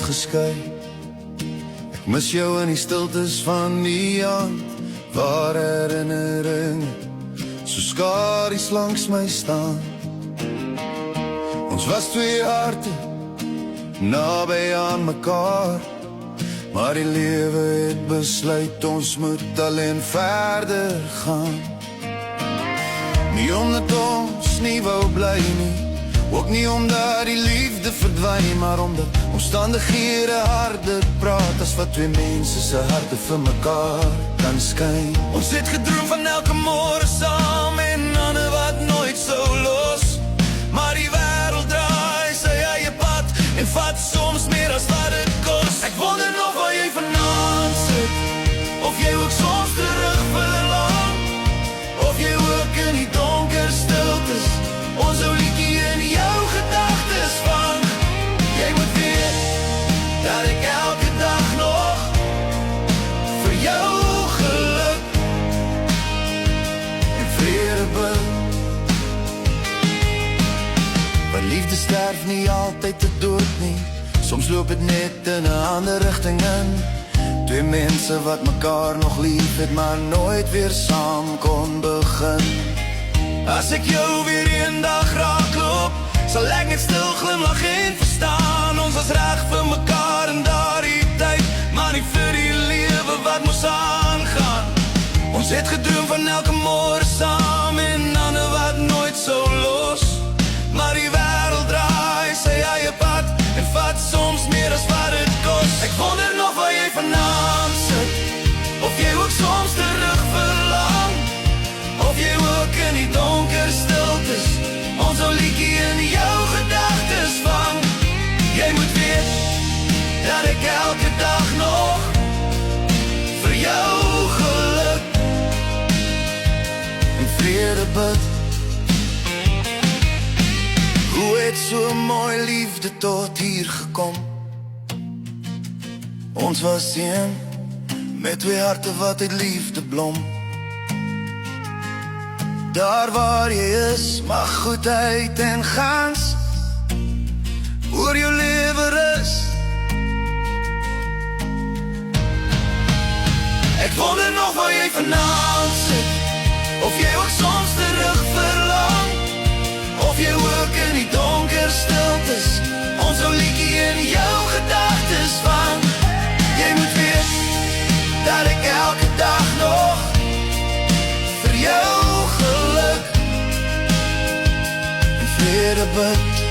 geskei. Ek mis jou in die stiltes van die aand, waar herinnering so skaries langs my staan. Ons was twee harte, naby aan mekaar, maar die lewe het besluit ons moet alleen verder gaan. Nie omdat ons nie wou bly nie, ook nie omdat die liefde verdwyn, maar omdat omstandighede harder praat as wat twee mense se harte vir mekaar kan skyn. Ons het gedroom van elke môre saam en ander wat nooit sou los, maar die wêreld draai sy eie pad en vat soms meer as wat dit kos. Ek wonder nog waar jy vanaand sit, of jy ook soms terug verlang, of jy ook in die donker stiltes ons ou liedjie in jou gedagtes vang. Jy moet weet dat ek elke dag nog vir jou geluk en vrede bid. Want liefde sterf nie altyd te dood nie, soms loop het net in 'n ander rigting in. Twee mense wat mekaar nog lief het, maar nooit weer saam kon begin. As ek jou weer eendag raakloop, sal ek net stil glimlag en verstaan. Ons was reg vir mekaar in daardie tyd, maar nie vir die lewe wat moes aangaan. Ons het gedroom van elke môre saam en ander wat nooit sou los, maar die wêreld draai sy eie pad en vat soms meer as wat dit kos. Ek wonder nog waar jy vanaand sit, of jy ook soms terug verlang, of jy ook in die donker stiltes ons ou liedjie in jou gedagtes vang. Jy moet weet dat ek elke dag nog vir jou geluk en vrede bid. Hoe het so mooi liefde tot hier gekom? Ons was een, met twee harte wat uit liefde blom. Daar waar jy is, mag goedheid en gans oor jou lewe rus. Ek wonder nog waar jy vanaand sit, of jy ook soms terug verlang, of jy ook in die donker stiltes ons ou liedjie in jou gedagtes vang. Jy moet weet dat ek elke dag nog vir jou geluk en vrede bid.